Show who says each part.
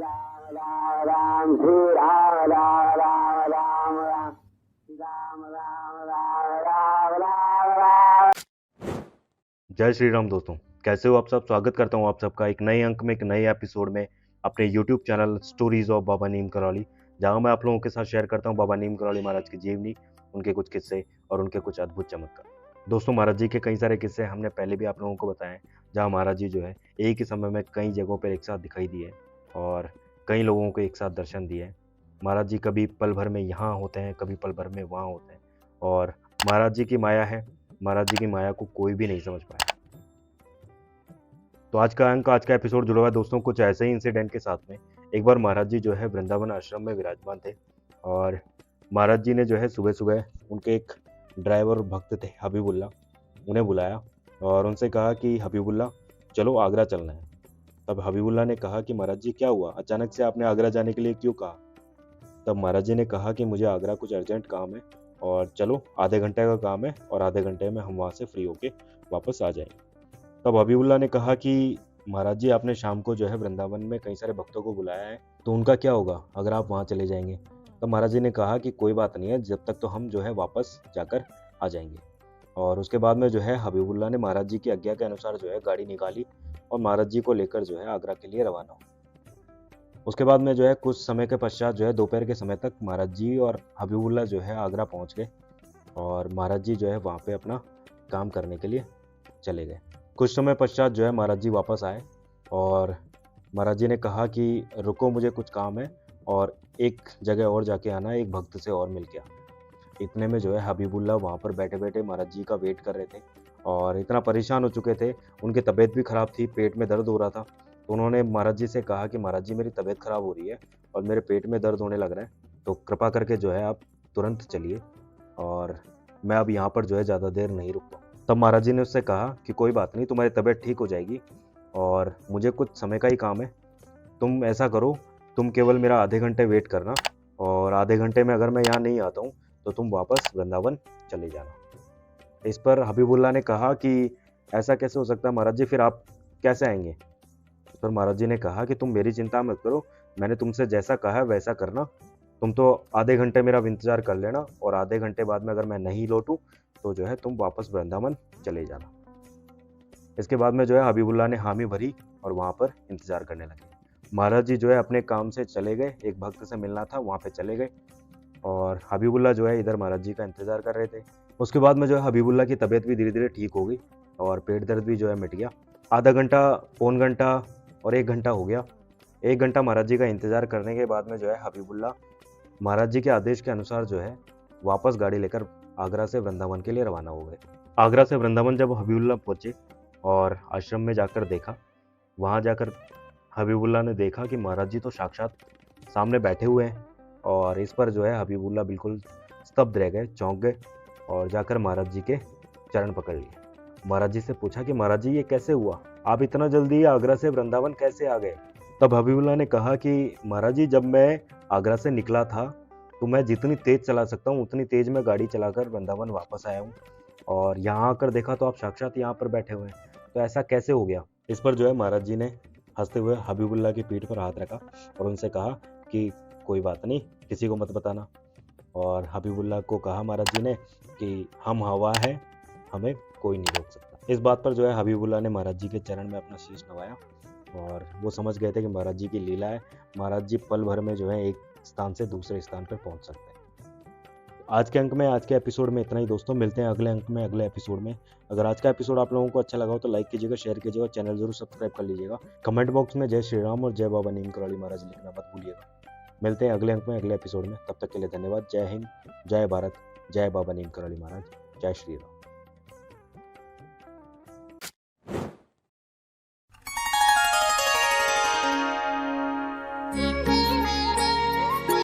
Speaker 1: राम राम श्री राम राम राम राम राम राम राम राम राम राम राम।
Speaker 2: जय श्री राम दोस्तों, कैसे हो आप सब। स्वागत करता हूं आप सबका एक नए अंक में, एक नए एपिसोड में अपने YouTube चैनल स्टोरीज ऑफ बाबा नीम करौली, जहां मैं आप लोगों के साथ शेयर करता हूं बाबा नीम करौली महाराज की जीवनी, उनके कुछ किस्से और उनके कुछ अद्भुत चमत्कार। दोस्तों, महाराज जी के कई सारे किस्से हमने पहले भी आप लोगों को बताए हैं, जहाँ महाराज जी जो है एक ही समय में कई जगहों पर एक साथ दिखाई दिए और कई लोगों को एक साथ दर्शन दिए। महाराज जी कभी पल भर में यहाँ होते हैं, कभी पल भर में वहाँ होते हैं, और महाराज जी की माया है, महाराज जी की माया को कोई भी नहीं समझ पाया। तो आज का एपिसोड जुड़ा हुआ है दोस्तों कुछ ऐसे ही इंसिडेंट के साथ में। एक बार महाराज जी जो है वृंदावन आश्रम में विराजमान थे और महाराज जी ने जो है सुबह सुबह उनके एक ड्राइवर भक्त थे हबीबुल्ला, उन्हें बुलाया और उनसे कहा कि हबीबुल्ला चलो आगरा चलना है। तब हबीबुल्ला ने कहा कि महाराज जी क्या हुआ, अचानक से आपने आगरा जाने के लिए क्यों कहा। तब महाराज जी ने कहा कि मुझे आगरा कुछ अर्जेंट काम है और चलो आधे घंटे का काम है और आधे घंटे में हम वहाँ से फ्री होके वापस आ जाएंगे। तब हबीबुल्ला ने कहा कि महाराज जी आपने शाम को जो है वृंदावन में कई सारे भक्तों को बुलाया है, तो उनका क्या होगा अगर आप वहाँ चले जाएंगे। तब महाराज जी ने कहा कि कोई बात नहीं है, जब तक तो हम जो है वापस जाकर आ जाएंगे। और उसके बाद में जो है हबीबुल्ला ने महाराज जी की आज्ञा के अनुसार जो है गाड़ी निकाली और महाराज जी को लेकर जो है आगरा के लिए रवाना हुआ। उसके बाद में जो है कुछ समय के पश्चात जो है दोपहर के समय तक महाराज जी और हबीबुल्ला जो है आगरा पहुँच गए और महाराज जी जो है वहाँ पे अपना काम करने के लिए चले गए। कुछ समय पश्चात जो है महाराज जी वापस आए और महाराज जी ने कहा कि रुको, मुझे कुछ काम है और एक जगह और जाके आना, एक भक्त से और मिल के आना। इतने में जो है हबीबुल्ला वहाँ पर बैठे बैठे महाराज जी का वेट कर रहे थे और इतना परेशान हो चुके थे, उनकी तबीयत भी ख़राब थी, पेट में दर्द हो रहा था। तो उन्होंने महाराज जी से कहा कि महाराज जी मेरी तबीयत ख़राब हो रही है और मेरे पेट में दर्द होने लग रहा है, तो कृपा करके जो है आप तुरंत चलिए और मैं अब यहाँ पर जो है ज़्यादा देर नहीं रुकता। तब महाराज जी ने उससे कहा कि कोई बात नहीं, तुम्हारी तबीयत ठीक हो जाएगी और मुझे कुछ समय का ही काम है। तुम ऐसा करो, तुम केवल मेरा आधे घंटे वेट करना और आधे घंटे में अगर मैं यहाँ नहीं आता हूँ तो तुम वापस वृंदावन चले जाना। इस पर हबीबुल्ला ने कहा कि ऐसा कैसे हो सकता है महाराज जी, फिर आप कैसे आएंगे। इस पर महाराज जी ने कहा कि तुम मेरी चिंता मत करो, मैंने तुमसे जैसा कहा है वैसा करना। तुम तो आधे घंटे मेरा इंतज़ार कर लेना और आधे घंटे बाद में अगर मैं नहीं लौटूँ तो जो है तुम वापस वृंदावन चले जाना। इसके बाद में जो है हबीबुल्ला ने हामी भरी और वहाँ पर इंतज़ार करने लगे। महाराज जी जो है अपने काम से चले गए, एक भक्त से मिलना था वहाँ पे चले गए और हबीबुल्ला जो है इधर महाराज जी का इंतज़ार कर रहे थे। उसके बाद में जो है हबीबुल्ला की तबीयत भी धीरे धीरे ठीक हो गई और पेट दर्द भी जो है मिट गया। आधा घंटा, पौन घंटा और 1 घंटा हो गया। 1 घंटा महाराज जी का इंतज़ार करने के बाद में जो है हबीबुल्ला महाराज जी के आदेश के अनुसार जो है वापस गाड़ी लेकर आगरा से वृंदावन के लिए रवाना हो गए। आगरा से वृंदावन जब हबीबुल्ला पहुँचे और आश्रम में जाकर देखा, वहाँ जाकर हबीबुल्ला ने देखा कि महाराज जी तो साक्षात सामने बैठे हुए हैं और इस पर जो है हबीबुल्ला बिल्कुल स्तब्ध रह गए, चौंक गए और जाकर महाराज जी के चरण पकड़ लिए। महाराज जी से पूछा कि महाराज जी ये कैसे हुआ, आप इतना जल्दी आगरा से वृंदावन कैसे आ गए। तब हबीबुल्ला ने कहा कि महाराज जी जब मैं आगरा से निकला था तो मैं जितनी तेज़ चला सकता हूँ उतनी तेज़ मैं गाड़ी चलाकर वृंदावन वापस आया हूँ और यहाँ आकर देखा तो आप साक्षात यहाँ पर बैठे हुए हैं, तो ऐसा कैसे हो गया। इस पर जो है महाराज जी ने हंसते हुए हबीबुल्ला की पीठ पर हाथ रखा और उनसे कहा कि कोई बात नहीं, किसी को मत बताना। और हबीबुल्ला को कहा महाराज जी ने कि हम हवा है, हमें कोई नहीं रोक सकता। इस बात पर जो है हबीबुल्ला ने महाराज जी के चरण में अपना शीश नवाया और वो समझ गए थे कि महाराज जी की लीला है, महाराज जी पल भर में जो है एक स्थान से दूसरे स्थान पर पहुंच सकते हैं। आज के अंक में, आज के एपिसोड में इतना ही दोस्तों, मिलते हैं अगले अंक में, अगले एपिसोड में। अगर आज का एपिसोड आप लोगों को अच्छा लगा हो तो लाइक कीजिएगा, शेयर कीजिएगा, चैनल जरूर सब्सक्राइब कर लीजिएगा। कमेंट बॉक्स में जय श्री राम और जय बाबा नीम करौली महाराज लिखना मत भूलिएगा। मिलते हैं अगले अंक में, अगले एपिसोड में। तब तक के लिए धन्यवाद। जय हिंद, जय भारत, जय बाबा नीम करौली महाराज, जय श्री राम।